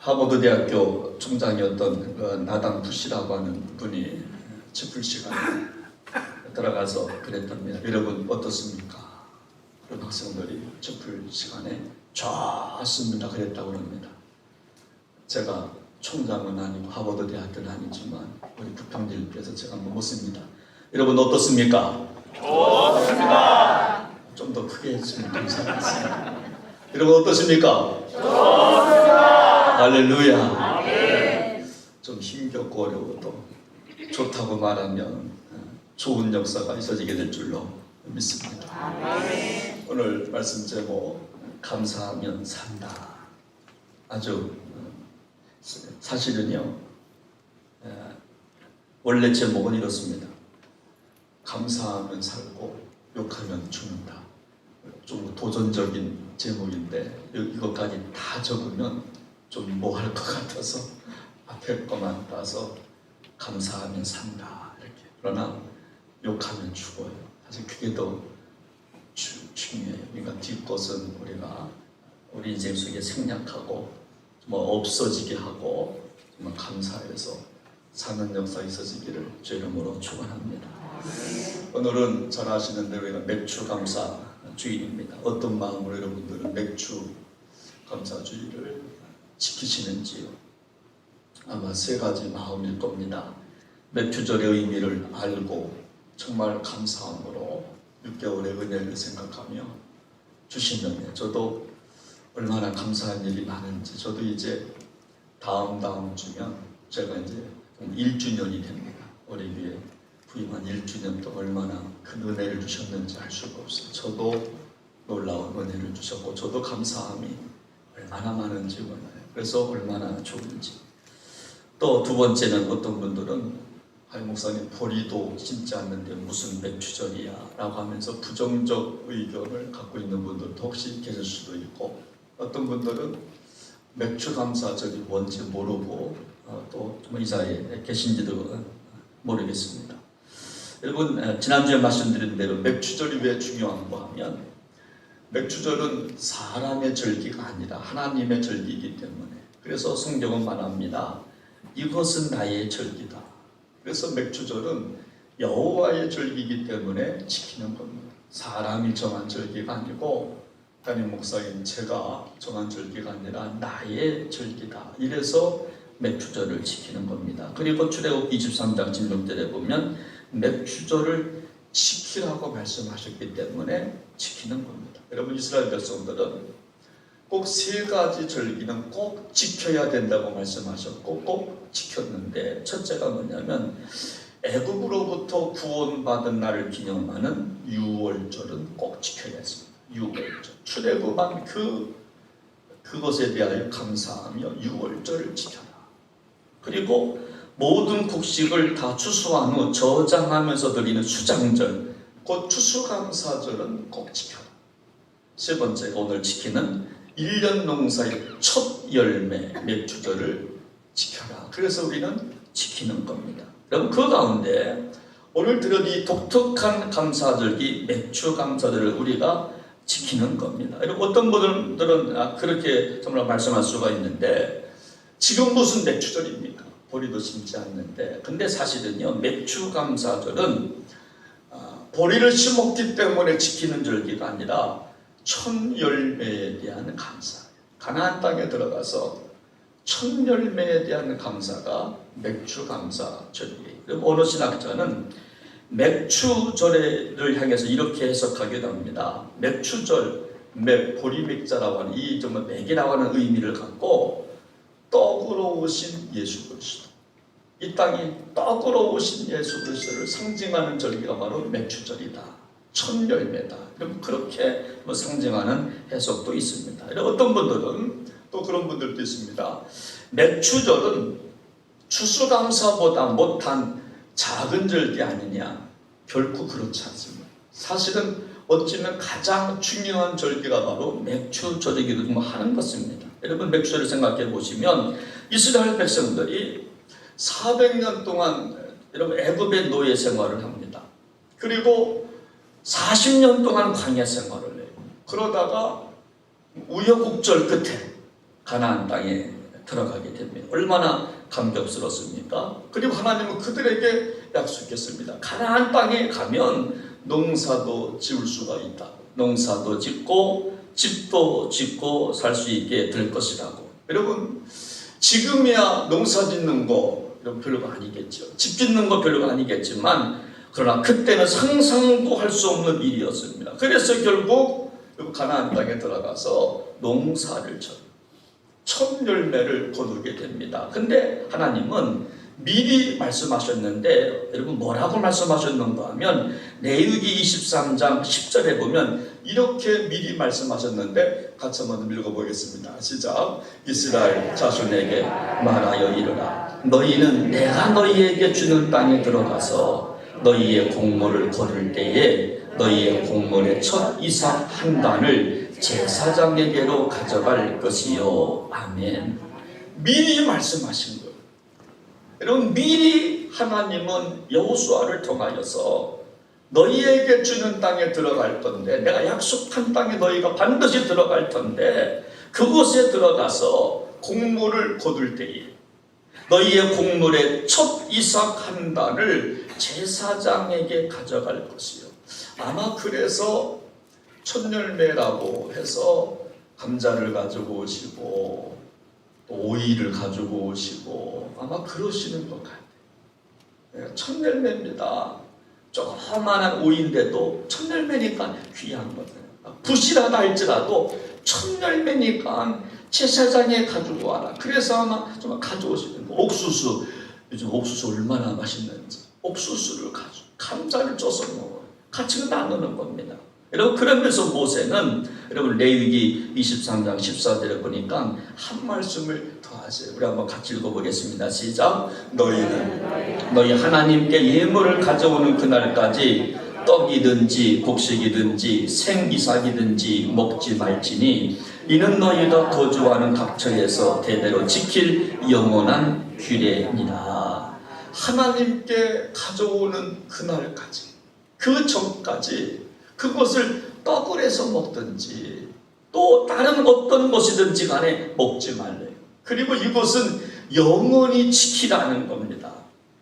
하버드 대학교 총장이었던 그 나단 부시라고 하는 분이 짚을 시간에 들어가서 그랬답니다. 여러분 어떻습니까? 그런 학생들이 짚을 시간에 좋습니다 그랬다고 합니다. 제가 총장은 아니고 하버드 대학교는 아니지만 우리 부평대교에서 제가 한번 묻습니다. 여러분 어떻습니까? 좋습니다. 좀 더 크게 했으면 감사하겠습니다. 여러분 어떠십니까? 좋습니다. 할렐루야. 아멘. 좀 힘겹고 어려워도 좋다고 말하면 좋은 역사가 있어지게 될 줄로 믿습니다. 아멘. 오늘 말씀 제목 감사하면 산다. 아주 사실은요 원래 제목은 이렇습니다. 감사하면 살고 욕하면 죽는다. 좀 도전적인 제목인데 이것까지 다 적으면 좀 뭐 할 것 같아서 앞에 것만 따서 감사하면 산다 이렇게. 그러나 욕하면 죽어요. 사실 그게 더 중요해요. 그러니까 뒷것은 우리가 우리 인생 속에 생략하고 뭐 없어지게 하고 정말 감사해서 사는 역사 있어지기를 주 이름으로 축원합니다. 오늘은 잘 아시는 대로 우리가 맥주 감사 주일입니다. 어떤 마음으로 여러분들은 맥주 감사 주일을 지키시는지요? 아마 세 가지 마음일 겁니다. 맥주절의 의미를 알고 정말 감사함으로 6개월의 은혜를 생각하며 주신 은혜, 저도 얼마나 감사한 일이 많은지. 저도 이제 다음 주면 제가 이제 1주년이 됩니다. 우리 교회 부임한 1주년 또 얼마나 큰 은혜를 주셨는지 알 수가 없어요. 저도 놀라운 은혜를 주셨고 저도 감사함이 얼마나 많은지 몰라요. 그래서 얼마나 좋은지. 또 두 번째는 어떤 분들은 할 목사님 보리도 심지 않는데 무슨 맥주절이야 라고 하면서 부정적 의견을 갖고 있는 분들도 혹시 계실 수도 있고, 어떤 분들은 맥주 감사절이 뭔지 모르고 또 이 자리에 계신지도 모르겠습니다. 여러분 지난주에 말씀드린 대로 맥주절이 왜 중요한가 하면 맥주절은 사람의 절기가 아니라 하나님의 절기이기 때문에, 그래서 성경은 말합니다. 이것은 나의 절기다. 그래서 맥주절은 여호와의 절기이기 때문에 지키는 겁니다. 사람이 정한 절기가 아니고 담임 목사님 제가 정한 절기가 아니라 나의 절기다. 이래서 맥주절을 지키는 겁니다. 그리고 출애굽기 23장 16절에 보면 맥주절을 지키라고 말씀하셨기 때문에 지키는 겁니다. 여러분 이스라엘 백성들은 꼭 세 가지 절기는 꼭 지켜야 된다고 말씀하셨고 꼭 지켰는데, 첫째가 뭐냐면 애굽으로부터 구원받은 날을 기념하는 유월절은 꼭 지켜야 했습니다. 유월절. 출애굽한 그것에 대하여 감사하며 유월절을 지켜라. 그리고 모든 곡식을 다 추수한 후 저장하면서 드리는 수장절, 곧 추수감사절은 꼭 지켜라. 세 번째가 오늘 지키는 1년 농사의 첫 열매 맥주절을 지켜라. 그래서 우리는 지키는 겁니다. 여러분 그 가운데 오늘 들은 이 독특한 감사절기 맥주 감사절을 우리가 지키는 겁니다. 여러분 어떤 분들은 그렇게 정말 말씀할 수가 있는데 지금 무슨 맥주절입니까? 보리도 심지 않는데. 근데 사실은요 맥주 감사절은 보리를 심었기 때문에 지키는 절기가 아니라 첫 열매에 대한 감사예요. 가나안 땅에 들어가서 첫 열매에 대한 감사가 맥주 감사절이에요. 그리고 어느 신학자는 맥주절을 향해서 이렇게 해석하기도 합니다. 맥주절, 보리맥자라고 하는 이 정말 맥이라고 하는 의미를 갖고 떡으로 오신 예수 그리스도, 이 땅이 떡으로 오신 예수 그리스도를 상징하는 절기가 바로 맥주절이다. 첫 열매다. 그렇게 상징하는 해석도 있습니다. 어떤 분들은 또 그런 분들도 있습니다. 맥주절은 추수감사보다 못한 작은 절기 아니냐? 결코 그렇지 않습니다. 사실은 어찌면 가장 중요한 절기가 바로 맥주절이기도 하는 것입니다. 여러분 맥주절을 생각해 보시면 이스라엘 백성들이 400년 동안 여러분 애굽의 노예 생활을 합니다. 그리고 40년 동안 광야 생활을 해요. 그러다가 우여곡절 끝에 가나안 땅에 들어가게 됩니다. 얼마나 감격스럽습니까? 그리고 하나님은 그들에게 약속했습니다. 가나안 땅에 가면 농사도 지을 수가 있다. 농사도 짓고 집도 짓고 살 수 있게 될 것이라고. 여러분, 지금이야 농사 짓는 거 별거 아니겠죠. 집 짓는 거 별거 아니겠지만, 그러나 그때는 상상도 할 수 없는 일이었습니다. 그래서 결국 가나안 땅에 들어가서 농사를 첫 열매를 거두게 됩니다. 근데 하나님은 미리 말씀하셨는데, 여러분 뭐라고 말씀하셨는가 하면 레위기 23장 10절에 보면 이렇게 미리 말씀하셨는데, 같이 한번 읽어보겠습니다. 시작. 이스라엘 자손에게 말하여 이르라. 너희는 내가 너희에게 주는 땅에 들어가서 너희의 곡물을 거둘 때에 너희의 곡물의 첫 이삭 한 단을 제사장에게로 가져갈 것이요. 아멘. 미리 말씀하신 거예요. 여러분, 미리 하나님은 여호수아를 통하여서 너희에게 주는 땅에 들어갈 건데, 내가 약속한 땅에 너희가 반드시 들어갈 텐데, 그곳에 들어가서 곡물을 거둘 때에 너희의 곡물의 첫 이삭 한 단을 제사장에게 가져갈 것이요. 아마 그래서 첫 열매라고 해서 감자를 가지고 오시고 또 오이를 가지고 오시고 아마 그러시는 것 같아요. 첫 열매입니다. 조그만한 오이인데도 첫 열매니까 귀한 거예요. 부실하다 할지라도 첫 열매니까 제사장에 가지고 와라. 그래서 아마 좀 가져오시는 거예요. 옥수수, 요즘 옥수수 얼마나 맛있는지 옥수수를 가지고 감자를 쪄서 먹어요. 같이 나누는 겁니다. 여러분, 그러면서 모세는 여러분 레위기 23장 14절에 보니까 한 말씀을 더 하세요. 우리 한번 같이 읽어보겠습니다. 시작. 너희는 너희 하나님께 예물을 가져오는 그날까지 떡이든지 곡식이든지 생이삭이든지 먹지 말지니 이는 너희가 거주하는 각처에서 대대로 지킬 영원한 규례니라. 하나님께 가져오는 그날까지, 그 전까지 그것을 떡을 해서 먹든지 또 다른 어떤 것이든지 간에 먹지 말래요. 그리고 이것은 영원히 지키라는 겁니다.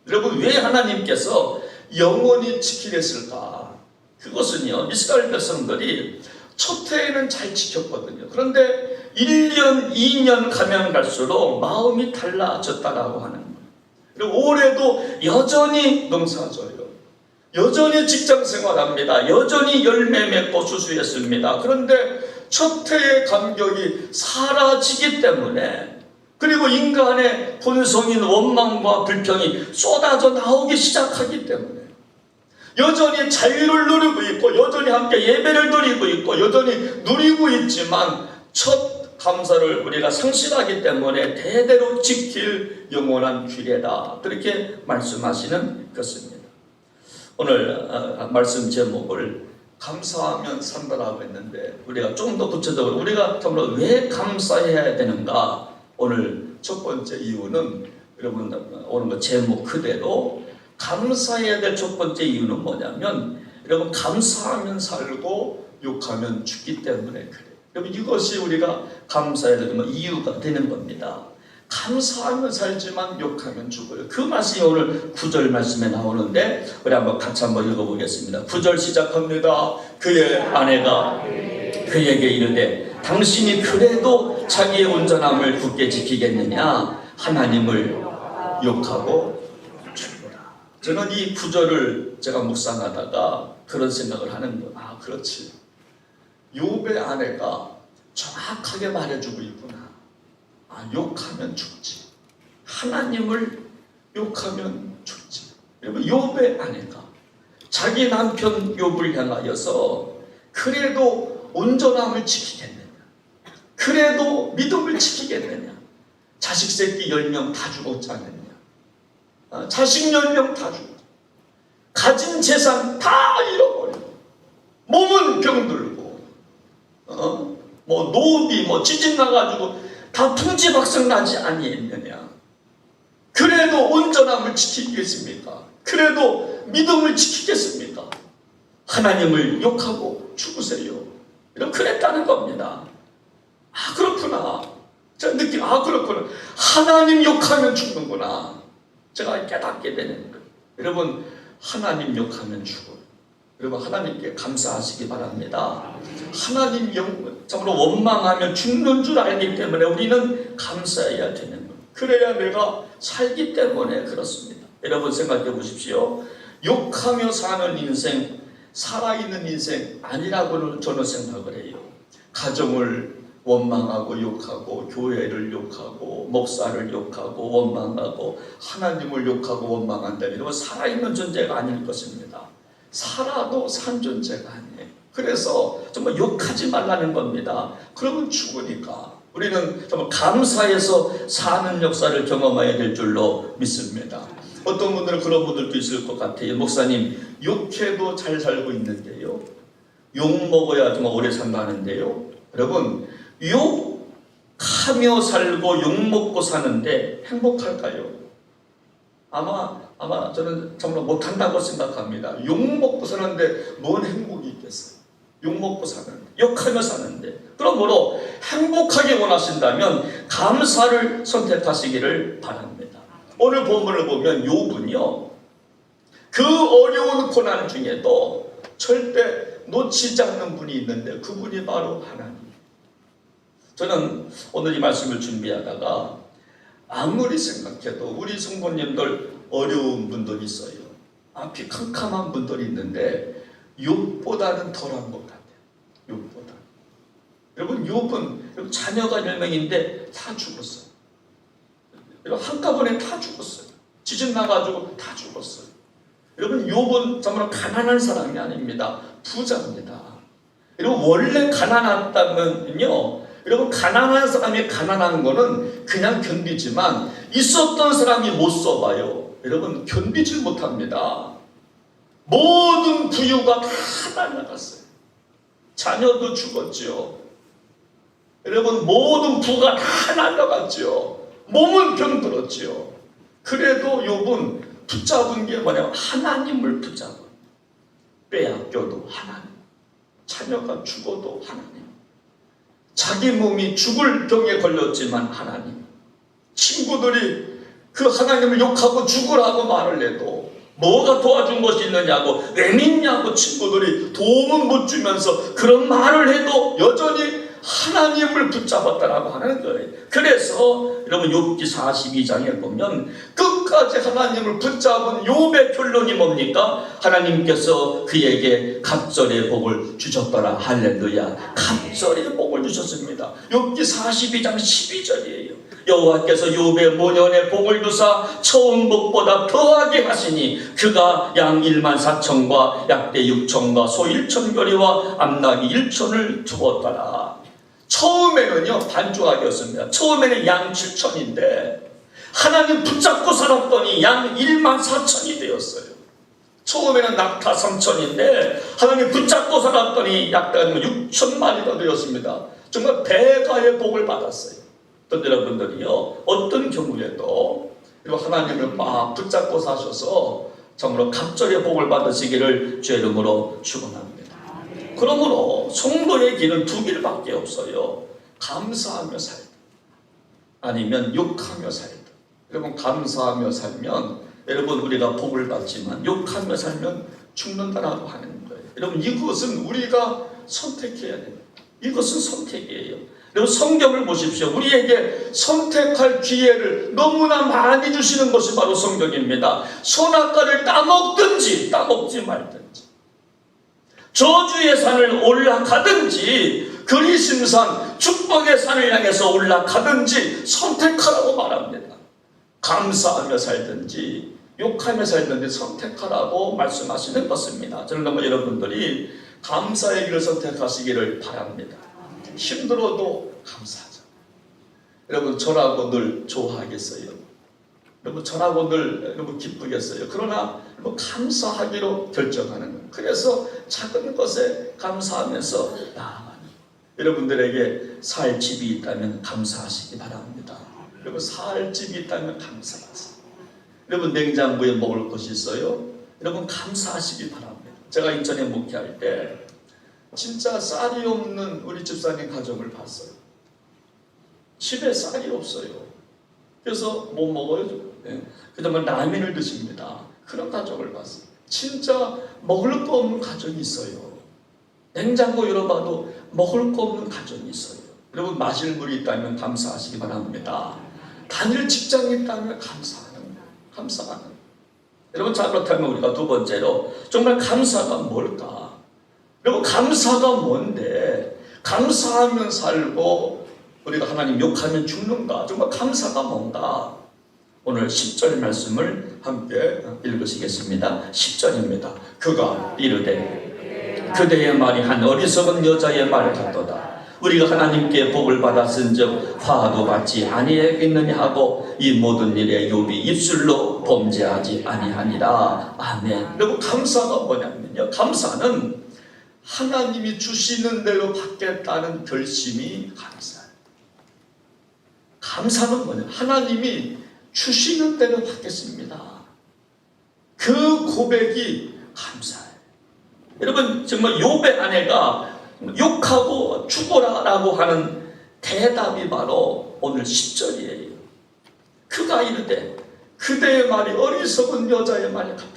여러분, 왜 하나님께서 영원히 지키랬을까? 그것은요, 이스라엘 백성들이 첫 해에는 잘 지켰거든요. 그런데 1년, 2년 가면 갈수록 마음이 달라졌다라고 하는 거예요. 그리고 올해도 여전히 농사져요. 여전히 직장생활합니다. 여전히 열매 맺고 수수했습니다. 그런데 첫 해의 감격이 사라지기 때문에, 그리고 인간의 본성인 원망과 불평이 쏟아져 나오기 시작하기 때문에 여전히 자유를 누리고 있고 여전히 함께 예배를 드리고 있고 여전히 누리고 있지만 첫 감사를 우리가 상실하기 때문에 대대로 지킬 영원한 규례다. 그렇게 말씀하시는 것입니다. 오늘 말씀 제목을 감사하면 산다라고 했는데, 우리가 좀 더 구체적으로 우리가 정말 왜 감사해야 되는가? 오늘 첫 번째 이유는, 여러분 오늘 그 제목 그대로 감사해야 될 첫 번째 이유는 뭐냐면, 여러분 감사하면 살고 욕하면 죽기 때문에 그래요. 여러분, 이것이 우리가 감사해야 되는 이유가 되는 겁니다. 감사하면 살지만 욕하면 죽어요. 그 말씀이 오늘 9절 말씀에 나오는데, 우리 한번 같이 한번 읽어보겠습니다. 9절 시작합니다. 그의 아내가 그에게 이르되 당신이 그래도 자기의 온전함을 굳게 지키겠느냐? 하나님을 욕하고 죽으라. 저는 이 9절을 제가 묵상하다가 그런 생각을 하는 거예요. 아, 그렇지. 욥의 아내가 정확하게 말해주고 있구나. 아, 욕하면 죽지. 하나님을 욕하면 죽지. 여러분, 욥의 아내가 자기 남편 욥을 향하여서 그래도 온전함을 지키겠느냐? 그래도 믿음을 지키겠느냐? 자식 새끼 10명 다 죽었지 않느냐? 자식 10명 다 죽었지. 가진 재산 다 잃어버려. 몸은 병들고, 뭐 노비, 뭐 지진 나가지고 다 풍지박성 나지 아니했느냐? 그래도 온전함을 지키겠습니까? 그래도 믿음을 지키겠습니까? 하나님을 욕하고 죽으세요. 이런 그랬다는 겁니다. 아, 그렇구나. 제가 느끼, 그렇구나. 하나님 욕하면 죽는구나. 제가 깨닫게 되는 거예요. 여러분, 하나님 욕하면 죽어요. 여러분, 하나님께 감사하시기 바랍니다. 하나님 정말로 원망하면 죽는 줄 알기 때문에 우리는 감사해야 되는 거예요. 그래야 내가 살기 때문에 그렇습니다. 여러분 생각해 보십시오. 욕하며 사는 인생, 살아있는 인생 아니라고는 저는 생각을 해요. 가정을 원망하고 욕하고, 교회를 욕하고, 목사를 욕하고 원망하고, 하나님을 욕하고 원망한다면 이건 살아있는 존재가 아닐 것입니다. 살아도 산 존재가 아니에요. 그래서 정말 욕하지 말라는 겁니다. 그러면 죽으니까 우리는 정말 감사해서 사는 역사를 경험해야 될 줄로 믿습니다. 어떤 분들은 그런 분들도 있을 것 같아요. 목사님, 욕해도 잘 살고 있는데요, 욕 먹어야 정말 오래 산다는데요. 여러분, 욕하며 살고 욕 먹고 사는데 행복할까요? 아마 저는 정말 못한다고 생각합니다. 욕 먹고 사는데 뭔 행복이 있겠어요? 욕 먹고 사는데, 욕하며 사는데. 그러므로 행복하게 원하신다면 감사를 선택하시기를 바랍니다. 오늘 본문을 보면 욥은요, 그 어려운 고난 중에도 절대 놓치지 않는 분이 있는데 그분이 바로 하나님. 저는 오늘 이 말씀을 준비하다가 아무리 생각해도 우리 성도님들 어려운 분들이 있어요. 앞이 캄캄한 분들이 있는데 욥보다는 덜한 것 같아요. 욥보다. 여러분, 욥은 자녀가 10명인데 다 죽었어요. 여러분, 한꺼번에 다 죽었어요. 지진 나가지고 다 죽었어요. 여러분, 욥은 정말 가난한 사람이 아닙니다. 부자입니다. 여러분, 원래 가난하다면요, 여러분, 가난한 사람이 가난한 거는 그냥 견디지만 있었던 사람이 못 써봐요. 여러분, 견디질 못합니다. 모든 부유가 다 날아갔어요. 자녀도 죽었죠. 여러분, 모든 부가 다 날아갔죠. 몸은 병들었죠. 그래도 욥은 붙잡은 게 뭐냐면 하나님을 붙잡은. 빼앗겨도 하나님, 자녀가 죽어도 하나님, 자기 몸이 죽을 병에 걸렸지만 하나님, 친구들이 그 하나님을 욕하고 죽으라고 말을 해도 뭐가 도와준 것이 있느냐고, 왜 믿냐고 친구들이 도움은 못 주면서 그런 말을 해도 여전히 하나님을 붙잡았다라고 하는 거예요. 그래서 여러분, 욥기 42장에 보면 끝까지 하나님을 붙잡은 욥의 결론이 뭡니까? 하나님께서 그에게 갑절의 복을 주셨더라. 할렐루야. 갑절의 복을 주셨습니다. 욥기 42장 12절이에요. 여호와께서 욥의 모년에 복을 주사 처음 복보다 더하게 하시니 그가 양 14,000과 약대 6,000과 소 1,000겨리와 암나귀 1,000을 두었더라. 처음에는요, 반쪽하기였습니다. 처음에는 양 7,000인데 하나님 붙잡고 살았더니 양 14,000이 되었어요. 처음에는 낙타 3,000인데 하나님 붙잡고 살았더니 약간 6,000마리가 되었습니다. 정말 배가의 복을 받았어요. 또 여러분들이요, 어떤 경우에도 하나님을 막 붙잡고 사셔서 정말로 갑절의 복을 받으시기를 주의 이름으로 축원합니다. 그러므로 성도의 길은 두 길밖에 없어요. 감사하며 살다, 아니면 욕하며 살다. 여러분, 감사하며 살면 여러분 우리가 복을 받지만 욕하며 살면 죽는다라고 하는 거예요. 여러분, 이것은 우리가 선택해야 돼요. 이것은 선택이에요. 여러분, 성경을 보십시오. 우리에게 선택할 기회를 너무나 많이 주시는 것이 바로 성경입니다. 선악과를 따먹든지 따먹지 말든지, 저주의 산을 올라가든지 그리심산 축복의 산을 향해서 올라가든지 선택하라고 말합니다. 감사하며 살든지 욕하며 살든지 선택하라고 말씀하시는 것입니다. 저는 너무 여러분들이 감사의 길을 선택하시기를 바랍니다. 힘들어도 감사하자. 여러분, 저라고 늘 좋아하겠어요? 여러분, 저라고 늘 여러분 기쁘겠어요? 그러나 감사하기로 결정하는 거예요. 그래서 작은 것에 감사하면서 나아가는, 여러분들에게 살 집이 있다면 감사하시기 바랍니다. 여러분, 살 집이 있다면 감사하세요. 여러분, 냉장고에 먹을 것이 있어요? 여러분, 감사하시기 바랍니다. 제가 인천에 목회할 때 진짜 쌀이 없는 우리 집사님 가정을 봤어요. 집에 쌀이 없어요. 그래서 못 먹어요. 그다음에 라면을 드십니다. 그런 가족을 봤어요. 진짜 먹을 거 없는 가정이 있어요. 냉장고 열어봐도 먹을 거 없는 가정이 있어요. 여러분 마실 물이 있다면 감사하시기 바랍니다. 다닐 직장이 있다면 감사하는. 여러분 자 그렇다면 우리가 두 번째로 정말 감사가 뭘까? 여러분 감사가 뭔데? 감사하면 살고 우리가 하나님 욕하면 죽는가? 정말 감사가 뭔가? 오늘 10절 말씀을 함께 읽으시겠습니다. 10절입니다. 그가 이르되 그대의 말이 한 어리석은 여자의 말 같도다. 우리가 하나님께 복을 받았은즉 화도 받지 아니하겠느냐 하고 이 모든 일에 욥이 입술로 범죄하지 아니하니라. 아멘. 그리고 감사가 뭐냐면요, 감사는 하나님이 주시는 대로 받겠다는 결심이 감사예요. 감사는 뭐냐, 하나님이 주시는 대로 받겠습니다. 그 고백이 감사예요. 여러분 정말 욥의 아내가 욕하고 죽어라라고 하는 대답이 바로 오늘 10절이에요. 그가 이르되 그대의 말이 어리석은 여자의 말 같도다.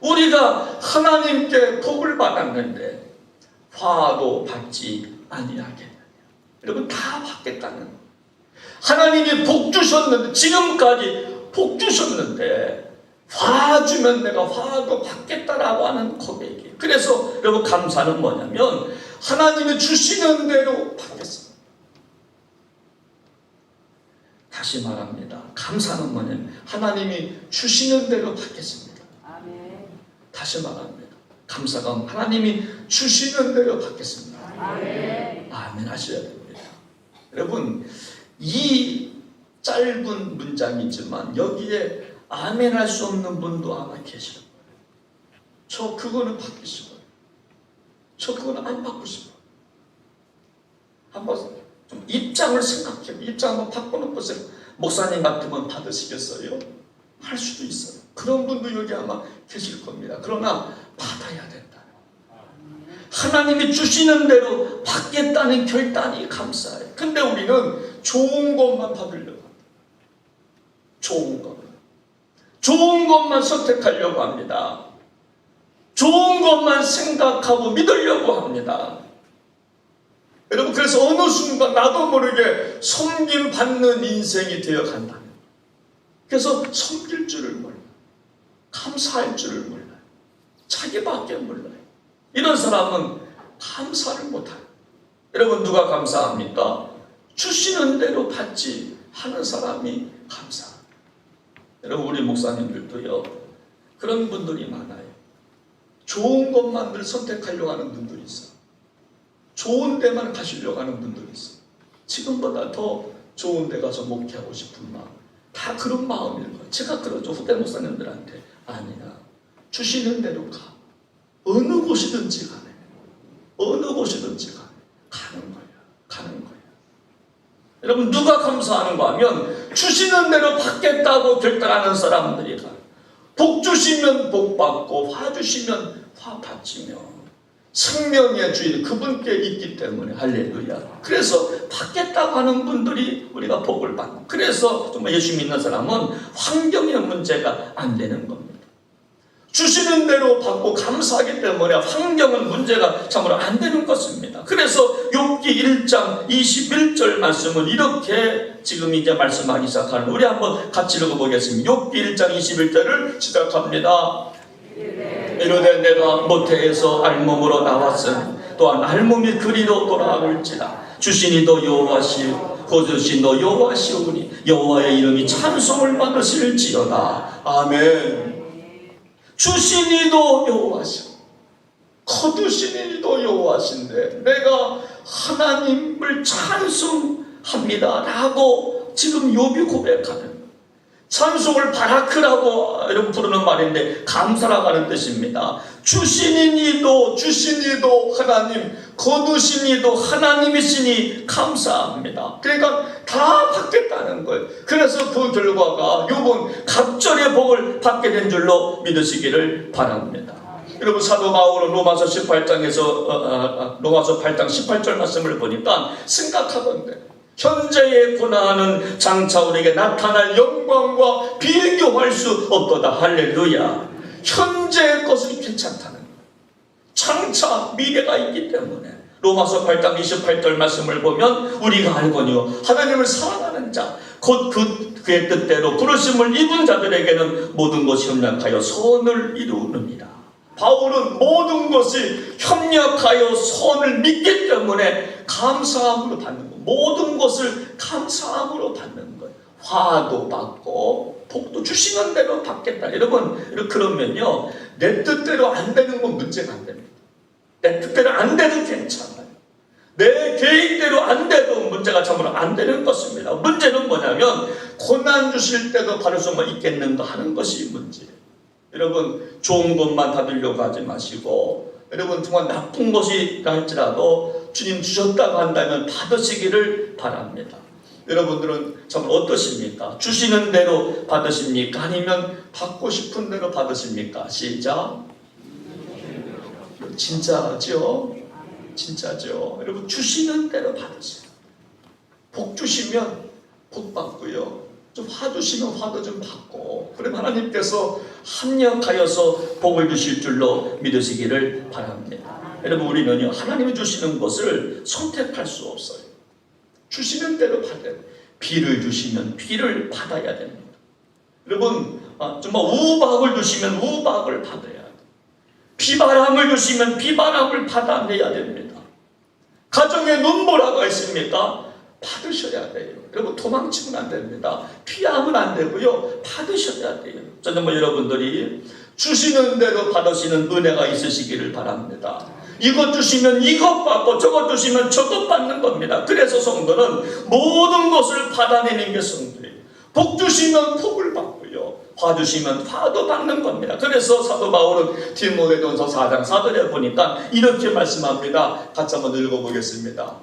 우리가 하나님께 복을 받았는데 화도 받지 아니하겠느냐. 여러분 다 받겠다는, 하나님이 복 주셨는데, 지금까지 복 주셨는데 화 주면 내가 화도 받겠다라고 하는 고백이. 그래서 여러분 감사는 뭐냐면 하나님이 주시는 대로 받겠습니다. 다시 말합니다. 감사는 뭐냐면 하나님이 주시는 대로 받겠습니다. 아멘. 다시 말합니다. 감사가 하나님이 주시는 대로 받겠습니다. 아멘. 아멘 하셔야 됩니다. 여러분 이 짧은 문장이지만 여기에 아멘 할 수 없는 분도 아마 계실 거예요. 저 그거는 받기 싫어요. 저 그거는 안 받고 싶어요. 한번 좀 입장을 생각해요. 입장 한번 바꿔놓고 보세요. 목사님 같으면 받으시겠어요? 할 수도 있어요. 그런 분도 여기 아마 계실 겁니다. 그러나 받아야 된다. 하나님이 주시는 대로 받겠다는 결단이 감사해요. 근데 우리는 좋은 것만 받으려고 합니다. 좋은 것만 선택하려고 합니다. 좋은 것만 생각하고 믿으려고 합니다. 여러분 그래서 어느 순간 나도 모르게 섬김 받는 인생이 되어 간다. 그래서 섬길 줄을 몰라요. 감사할 줄을 몰라요. 자기밖에 몰라요. 이런 사람은 감사를 못해요. 여러분 누가 감사합니까? 주시는 대로 받지 하는 사람이 감사합니다. 여러분 우리 목사님들도요 그런 분들이 많아요. 좋은 것만 늘 선택하려고 하는 분들이 있어요. 좋은 데만 가시려고 하는 분들이 있어요. 지금보다 더 좋은 데 가서 목회하고 싶은 마음, 다 그런 마음일 거예요. 제가 그러죠. 후배 목사님들한테 아니야, 주시는 대로 가. 어느 곳이든지 가는 거예요. 여러분 누가 감사하는가 하면 주시는 대로 받겠다고 결단하는 사람들이 가요. 복 주시면 복 받고 화 주시면 화 받지며 생명의 주인 그분께 있기 때문에 할렐루야. 그래서 받겠다고 하는 분들이 우리가 복을 받고, 그래서 정말 예수 믿는 사람은 환경의 문제가 안 되는 겁니다. 주시는 대로 받고 감사하기 때문에 환경은 문제가 참으로 안 되는 것입니다. 그래서 욥기 1장 21절 말씀을 이렇게 지금 이제 말씀하기 시작하는, 우리 한번 같이 읽어보겠습니다. 욥기 1장 21절을 시작합니다. 이르되 내가 모태에서 알몸으로 나왔음 또한 알몸이 그리로 돌아올지라. 주시니도 여호와시오 거두시도 여호와시오니 여호와의 이름이 찬송을 받으실지어다. 아멘. 주시니도 여호와시오 거두시니도 여호와신데 내가 하나님을 찬송합니다 라고 지금 욥이 고백하는, 찬송을 바라크라고 여러분 부르는 말인데 감사라고 하는 뜻입니다. 주시니도 하나님, 거두시니도 하나님이시니 감사합니다. 그러니까 다 받겠다는 거예요. 그래서 그 결과가 욥은 갑절의 복을 받게 된 줄로 믿으시기를 바랍니다. 여러분 사도 바울은 로마서 18장 18절 말씀을 보니까 생각하던데 현재의 고난은 장차 우리에게 나타날 영광과 비교할 수 없도다. 할렐루야. 현재의 것은 괜찮다는 거예요. 장차 미래가 있기 때문에 로마서 8장 28절 말씀을 보면 우리가 알거니와 하나님을 사랑하는 자 곧 그의 뜻대로 부르심을 입은 자들에게는 모든 것이 협력하여 선을 이루느니라. 바울은 모든 것이 협력하여 선을 믿기 때문에 감사함으로 받는 거예요. 모든 것을 감사함으로 받는 거예요. 화도 받고 복도 주시는 대로 받겠다. 여러분 그러면요, 내 뜻대로 안 되는 건 문제가 안 됩니다. 내 뜻대로 안 돼도 괜찮아요. 내 계획대로 안 돼도 문제가 참으로 안 되는 것입니다. 문제는 뭐냐면 고난 주실 때도 받을 수만 있겠는가 하는 것이 문제예요. 여러분 좋은 것만 받으려고 하지 마시고, 여러분 정말 나쁜 것이 할지라도 주님 주셨다고 한다면 받으시기를 바랍니다. 여러분들은 참 어떠십니까? 주시는 대로 받으십니까? 아니면 받고 싶은 대로 받으십니까? 시작. 진짜죠? 진짜죠. 여러분 주시는 대로 받으세요. 복 주시면 복 받고요, 좀 화 주시면 화도 좀 받고, 그러면 하나님께서 합력하여서 복을 주실 줄로 믿으시기를 바랍니다. 여러분 우리는요, 하나님이 주시는 것을 선택할 수 없어요. 주시는 대로 받아요. 비를 주시면 비를 받아야 됩니다. 여러분 정말 우박을 주시면 우박을 받아야 돼요. 비바람을 주시면 비바람을 받아내야 됩니다. 가정에 눈보라가 있습니까? 받으셔야 돼요. 여러분 도망치면 안 됩니다. 피하면 안 되고요, 받으셔야 돼요. 저는 여러분들이 주시는 대로 받으시는 은혜가 있으시기를 바랍니다. 이것 주시면 이것 받고 저것 주시면 저것 받는 겁니다. 그래서 성도는 모든 것을 받아내는 게 성도예요. 복 주시면 복을 받고요, 화 주시면 화도 받는 겁니다. 그래서 사도 바울은 디모데전서 4장 4절에 보니까 이렇게 말씀합니다. 같이 한번 읽어보겠습니다.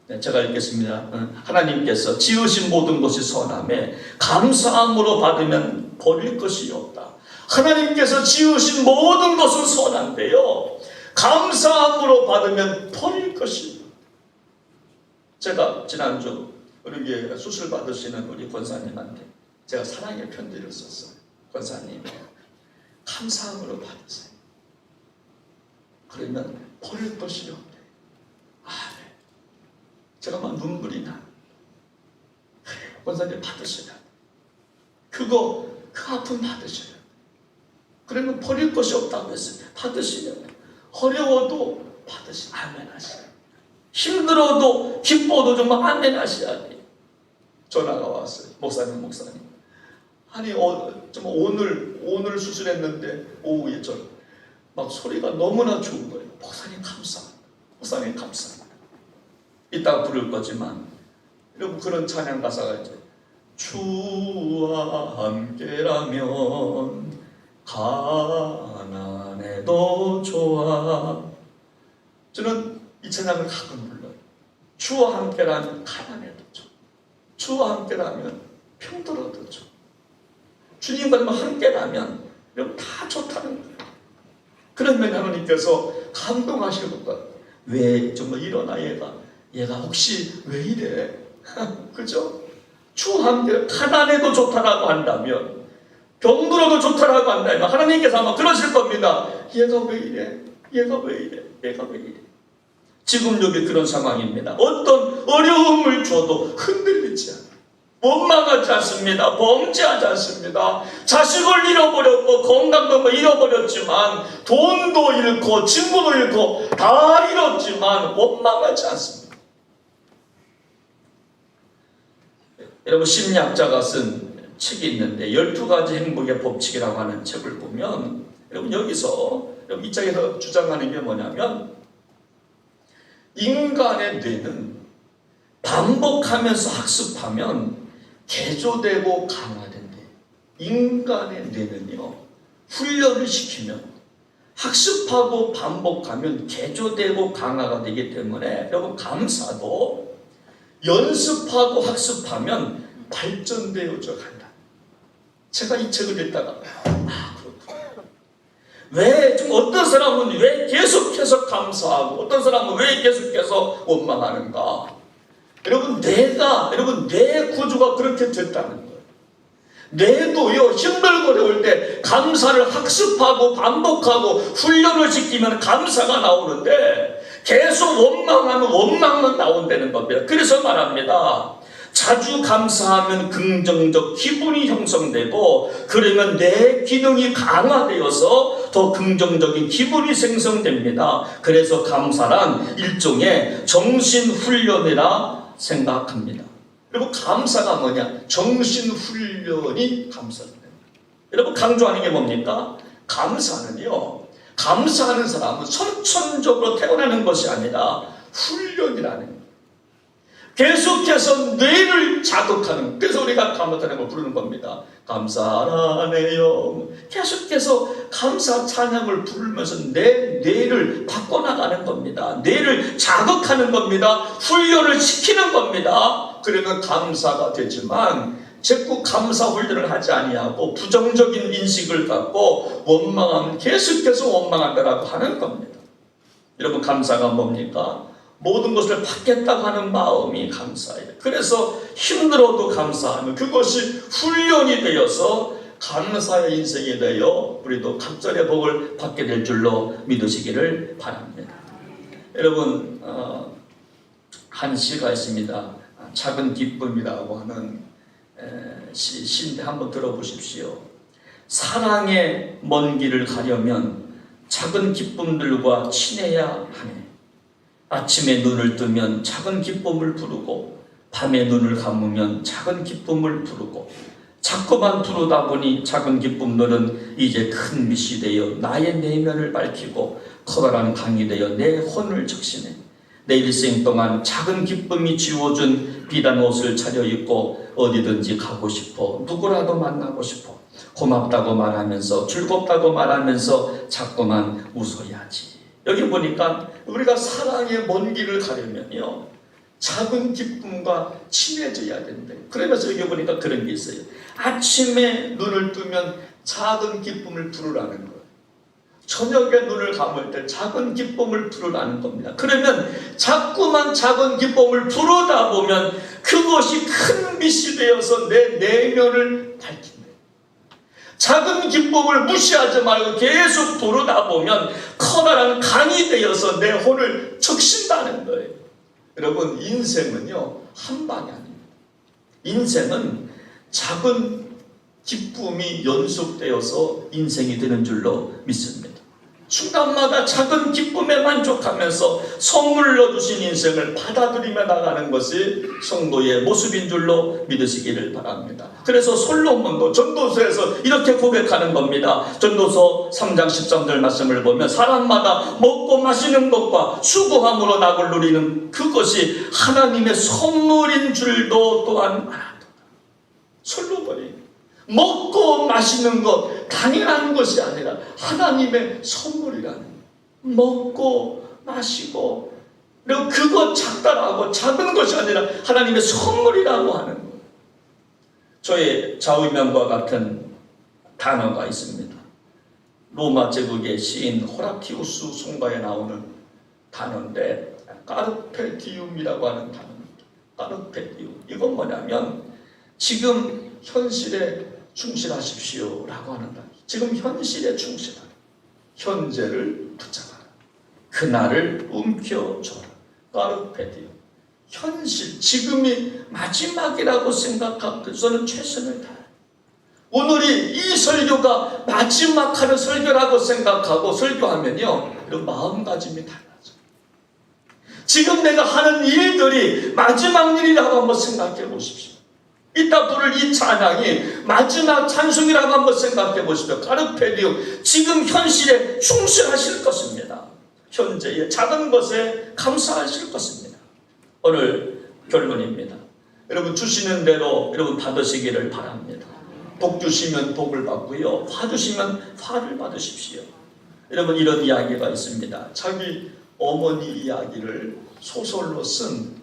네, 제가 읽겠습니다. 하나님께서 지으신 모든 것이 선함에 감사함으로 받으면 버릴 것이 없다. 하나님께서 지으신 모든 것은 선한데요, 감사함으로 받으면 버릴 것이 없다. 제가 지난주 우리 교회 수술 받으시는 우리 권사님한테 제가 사랑의 편지를 썼어요. 권사님, 감사함으로 받으세요. 그러면 버릴 것이 없대요. 네. 제가 막 눈물이 나. 권사님 받으셔야 돼. 그 아픔 받으셔야 돼. 그러면 버릴 것이 없다고 했어요. 받으시면 어려워도 받으시면 아멘 하셔야 돼. 힘들어도 기뻐도 정말 아멘 하셔야 돼. 전화가 왔어요. 목사님. 아니 정말 오늘 수술했는데 오후에 막 소리가 너무나 좋은 거예요. 목사님 감사합니다. 목사님 감사합니다. 이따 부를 거지만 여러분 그런 찬양 가사가 이제 주와 함께라면 가난해도 좋아. 저는 이 찬양을 가끔 불러요. 주와 함께라면 가난해도 좋아. 주와 함께라면 평들어도 좋아. 주님과 함께라면 여러분 다 좋다는 거예요. 그러면 하나님께서 감동하실 것 같아요. 왜 정말 일어나 얘가 혹시 왜 이래? 그죠? 주와 함께 가난해도 좋다라고 한다면, 병들어도 좋다라고 한다면 하나님께서 아마 그러실 겁니다. 얘가 왜 이래? 지금 여기 그런 상황입니다. 어떤 어려움을 줘도 흔들리지 않아요. 원망하지 않습니다. 범죄하지 않습니다. 자식을 잃어버렸고 건강도 잃어버렸지만, 돈도 잃고 친구도 잃고 다 잃었지만 원망하지 않습니다. 여러분 심리학자가 쓴 책이 있는데 12가지 행복의 법칙이라고 하는 책을 보면, 여러분 여기서 이 책에서 주장하는 게 뭐냐면, 인간의 뇌는 반복하면서 학습하면 개조되고 강화된대. 인간의 뇌는요, 훈련을 시키면 학습하고 반복하면 개조되고 강화가 되기 때문에 여러분 감사도 연습하고 학습하면 발전되어져 간다. 제가 이 책을 읽다가 그렇구나. 왜 좀 어떤 사람은 왜 계속해서 감사하고 어떤 사람은 왜 계속해서 원망하는가? 여러분 뇌 구조가 그렇게 됐다는 거예요. 뇌도요, 힘들고 어려울 때 감사를 학습하고 반복하고 훈련을 시키면 감사가 나오는데 계속 원망하면 원망만 나온다는 겁니다. 그래서 말합니다. 자주 감사하면 긍정적 기분이 형성되고, 그러면 내 기능이 강화되어서 더 긍정적인 기분이 생성됩니다. 그래서 감사란 일종의 정신훈련이라 생각합니다. 여러분, 감사가 뭐냐? 정신훈련이 감사입니다. 여러분, 강조하는 게 뭡니까? 감사는요, 감사하는 사람은 선천적으로 태어나는 것이 아니라 훈련이라는 거예요. 계속해서 뇌를 자극하는, 그래서 우리가 감사하는 걸 부르는 겁니다. 감사하네요. 계속해서 감사 찬양을 부르면서 내 뇌를 바꿔나가는 겁니다. 뇌를 자극하는 겁니다. 훈련을 시키는 겁니다. 그러면 감사가 되지만 자꾸 감사 훈련을 하지 아니하고 부정적인 인식을 갖고 원망하면 계속해서 원망한다라고 하는 겁니다. 여러분, 감사가 뭡니까? 모든 것을 받겠다고 하는 마음이 감사예요. 그래서 힘들어도 감사하면 그것이 훈련이 되어서 감사의 인생이 되어 우리도 각절의 복을 받게 될 줄로 믿으시기를 바랍니다. 여러분, 한 시가 있습니다. 작은 기쁨이라고 하는 시인데 한번 들어보십시오. 사랑의 먼 길을 가려면 작은 기쁨들과 친해야 하네. 아침에 눈을 뜨면 작은 기쁨을 부르고 밤에 눈을 감으면 작은 기쁨을 부르고 자꾸만 부르다 보니 작은 기쁨들은 이제 큰 빛이 되어 나의 내면을 밝히고 커다란 강이 되어 내 혼을 적시네. 내 일생 동안 작은 기쁨이 지워준 비단 옷을 차려입고 어디든지 가고 싶어. 누구라도 만나고 싶어. 고맙다고 말하면서 즐겁다고 말하면서 자꾸만 웃어야지. 여기 보니까 우리가 사랑의 먼 길을 가려면요, 작은 기쁨과 친해져야 된대. 그러면서 여기 보니까 그런 게 있어요. 아침에 눈을 뜨면 작은 기쁨을 부르라는 거예요. 저녁에 눈을 감을 때 작은 기쁨을 부르라는 겁니다. 그러면 자꾸만 작은 기쁨을 부르다 보면 그것이 큰 빛이 되어서 내 내면을 밝힌다. 작은 기쁨을 무시하지 말고 계속 부르다 보면 커다란 강이 되어서 내 혼을 적신다는 거예요. 여러분, 인생은요, 한 방이 아닙니다. 인생은 작은 기쁨이 연속되어서 인생이 되는 줄로 믿습니다. 순간마다 작은 기쁨에 만족하면서 선물로 주신 인생을 받아들이며 나가는 것이 성도의 모습인 줄로 믿으시기를 바랍니다. 그래서 솔로몬도 전도서에서 이렇게 고백하는 겁니다. 전도서 3장 13절 말씀을 보면 사람마다 먹고 마시는 것과 수고함으로 낙을 누리는 그것이 하나님의 선물인 줄도 또한 알았다. 솔로몬이 먹고 마시는 것 당연한 것이 아니라 하나님의 선물이라는 거예요. 먹고 마시고 그리고 그것 작다라고 작은 것이 아니라 하나님의 선물이라고 하는 거예요. 저의 좌우명과 같은 단어가 있습니다. 로마 제국의 시인 호라티우스 송가에 나오는 단어인데 까르페디움이라고 하는 단어입니다. 까르페디움. 이건 뭐냐면 지금 현실에 충실하십시오 라고 하는 단어. 지금 현실에 충실하라. 현재를 붙잡아라. 그날을 움켜줘라. 까르페디움. 현실, 지금이 마지막이라고 생각하고서는 최선을 다해. 오늘이 이 설교가 마지막 하는 설교라고 생각하고 설교하면요, 이런 마음가짐이 달라져. 지금 내가 하는 일들이 마지막 일이라고 한번 생각해 보십시오. 이따 부를 이 찬양이 마지막 찬송이라고 한번 생각해 보십시오. 까르페디움. 지금 현실에 충실하실 것입니다. 현재의 작은 것에 감사하실 것입니다. 오늘 결론입니다. 여러분, 주시는 대로 여러분 받으시기를 바랍니다. 복 주시면 복을 받고요, 화 주시면 화를 받으십시오. 여러분, 이런 이야기가 있습니다. 자기 어머니 이야기를 소설로 쓴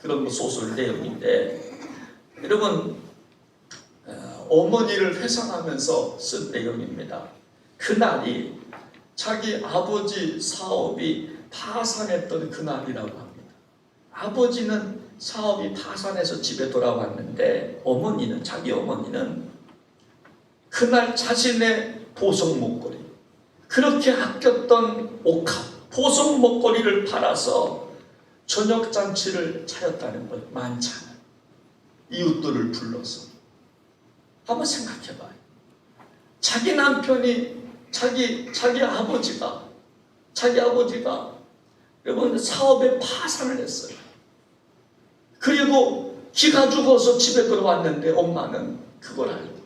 그런 소설 내용인데, 여러분, 어머니를 회상하면서 쓴 내용입니다. 그날이 자기 아버지 사업이 파산했던 그날이라고 합니다. 아버지는 사업이 파산해서 집에 돌아왔는데 자기 어머니는 그날 자신의 보석 목걸이, 그렇게 아꼈던 옥합, 보석 목걸이를 팔아서 저녁 잔치를 차렸다는 거예요. 만찬을. 이웃들을 불러서. 한번 생각해봐요. 자기 남편이 자기 아버지가 여러분 사업에 파산을 했어요. 그리고 기가 죽어서 집에 들어왔는데 엄마는 그걸 알고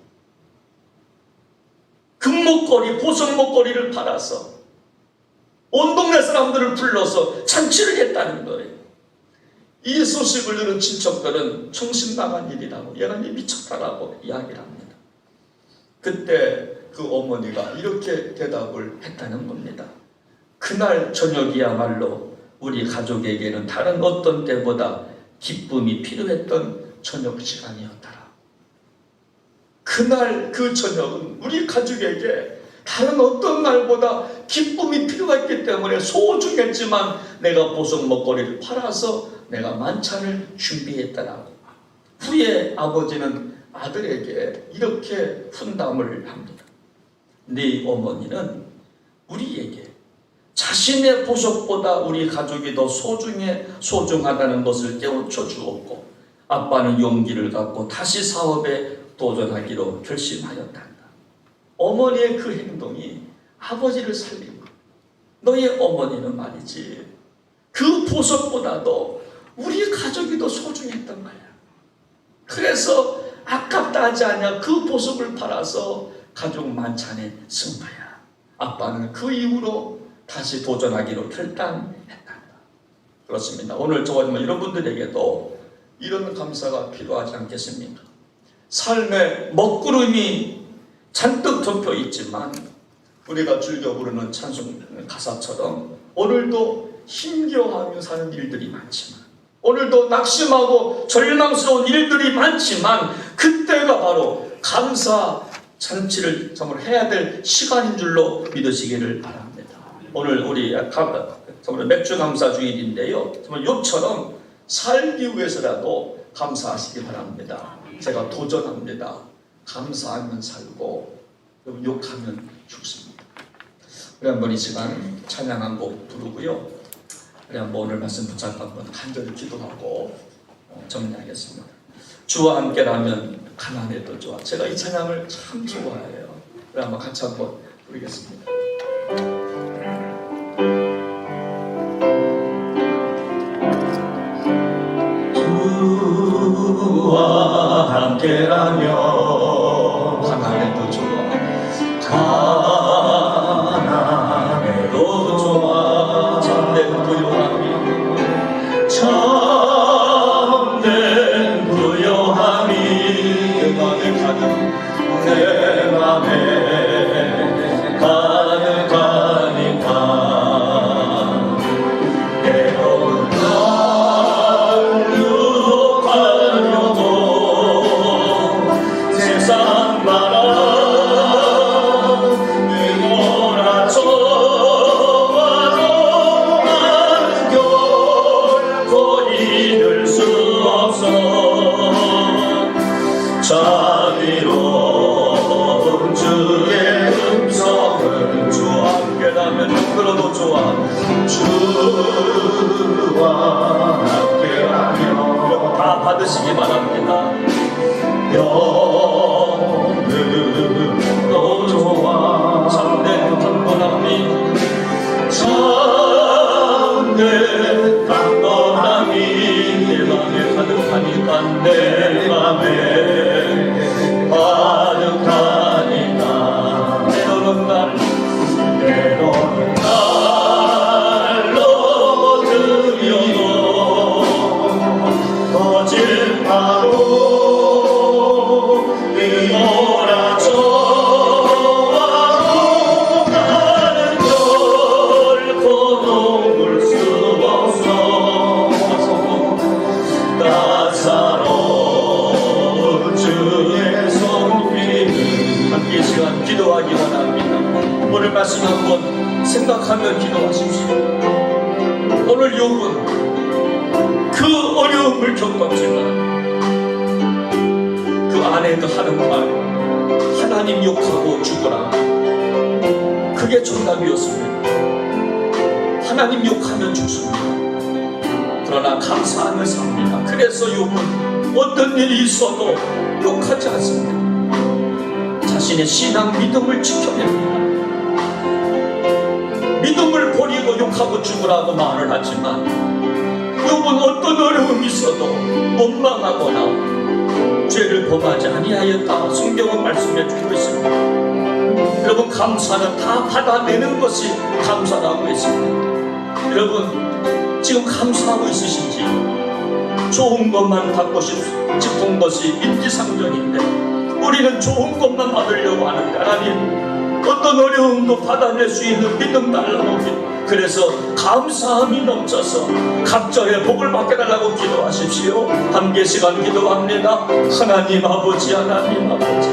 금목걸이, 보석 목걸이를 팔아서 온 동네 사람들을 불러서 잔치를 했다는 거예요. 이 소식을 들은 친척들은 정신 나간 일이라고, 얘가 미쳤다라고 이야기를 합니다. 그때 그 어머니가 이렇게 대답을 했다는 겁니다. 그날 저녁이야말로 우리 가족에게는 다른 어떤 때보다 기쁨이 필요했던 저녁 시간이었더라. 그날 그 저녁은 우리 가족에게 다른 어떤 날보다 기쁨이 필요했기 때문에 소중했지만 내가 보석 먹거리를 팔아서 내가 만찬을 준비했다라고. 후에 아버지는 아들에게 이렇게 훈담을 합니다. 네 어머니는 우리에게 자신의 보석보다 우리 가족이 더 소중하다는 것을 깨우쳐 주었고, 아빠는 용기를 갖고 다시 사업에 도전하기로 결심하였단다. 어머니의 그 행동이 아버지를 살린 것. 너희 어머니는 말이지 그 보석보다도 우리 가족이 더 소중했던 거야. 그래서 아깝다 하지 않냐, 그 보석을 팔아서 가족 만찬에 쓴 거야. 아빠는 그 이후로 다시 도전하기로 결단했다. 그렇습니다. 오늘 저와 이런 분들에게도 이런 감사가 필요하지 않겠습니까? 삶의 먹구름이 잔뜩 덮여 있지만 우리가 즐겨 부르는 찬송 가사처럼 오늘도 힘겨워하며 사는 일들이 많지만, 오늘도 낙심하고 절망스러운 일들이 많지만, 그때가 바로 감사 잔치를 정말 해야 될 시간인 줄로 믿으시기를 바랍니다. 오늘 우리 정말 맥주 감사 주일인데요, 정말 욕처럼 살기 위해서라도 감사하시기 바랍니다. 제가 도전합니다. 감사하면 살고 욕하면 죽습니다. 우리 한번 이 시간 찬양 한 곡 부르고요, 우리 한번 오늘 말씀 붙잡고 한번 간절히 기도하고 정리하겠습니다. 주와 함께라면 가난해도 좋아. 제가 이 찬양을 참 좋아해요. 우리 한번 같이 한번 부르겠습니다. 주와 함께라면 가난해도 좋아. 가난해도 좋아. 참된 부요함이, 참된 부요함이 내 맘에 가득하니까 때로는 날 유혹하려고 세상 바람 몰아쳐와도 나는 결코 이룰 수 없어. 자비로운 주의 음성을, 주와 함께라면 들어도 좋아. 주와 함께라면 다 받으시기 바랍니다. 영능도 좋아. 참된 강건함이, 참된 강건함이 내 맘에 가득하니까, 내 맘에 가득하니까 때로는 날 넘어뜨려도 거짓말로 그 하는 말, 하나님 욕하고 죽어라. 그게 정답이었습니다. 하나님 욕하면 죽습니다. 그러나 감사하며 삽니다. 그래서 욕은 어떤 일이 있어도 욕하지 않습니다. 자신의 신앙 믿음을 지켜냅니다. 믿음을 버리고 욕하고 죽으라고 말을 하지만 욕은 어떤 어려움이 있어도 원망하거나 죄를 범하지 아니하였다 성경은 말씀해 주고 있습니다. 여러분, 감사는 다 받아내는 것이 감사라고 했습니다. 여러분, 지금 감사하고 있으신지? 좋은 것만 받고 싶은 것이 인지상정인데 우리는 좋은 것만 받으려고 하는데 하나님 어떤 어려움도 받아낼 수 있는 믿음 달라고 그래서 감사함이 넘쳐서 각자의 복을 받게 달라고 기도하십시오. 함께 시간 기도합니다. 하나님 아버지, 하나님 아버지,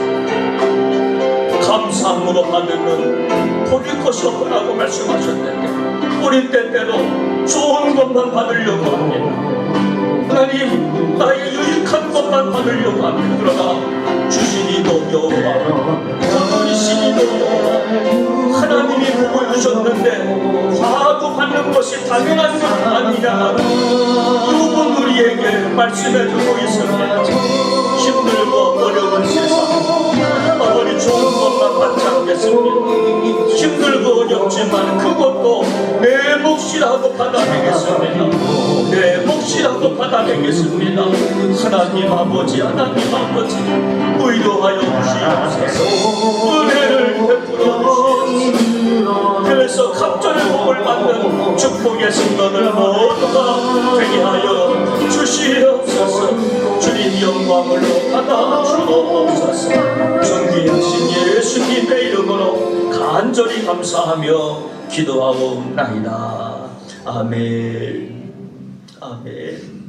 감사함으로 받으면 버릴 것이 없다고 말씀하셨는데 우리 때때로 좋은 것만 받으려고 합니다. 하나님, 나의 유익한 것만 받으려고 합니다. 그러나 주시니도 여호와, 거두리시니도 여호와, 하나님이 복을 주셨는데 과도 받는 것이 당연한 것 아니냐. 이분 우리에게 말씀해주고 있습니다. 힘들고 어려운 세상, 아버지 좋은 것만 받지 않겠습니다. 힘들고 어렵지만 그것도 내 몫이라고 받아내겠습니다. 내 몫이라고 받아내겠습니다. 하나님 아버지, 하나님 아버지, 의도하여 주시옵소서. 은혜를 베풀어 주시옵소서. 그래서 갑절의 복을 받는 축복의 순간을 모두가 되게 하여 주시옵소서. 주님 영광을 받아 주옵소서. 존귀하신 예수님의 이름으로 간절히 감사하며 기도하옵나이다. 아멘. 아멘.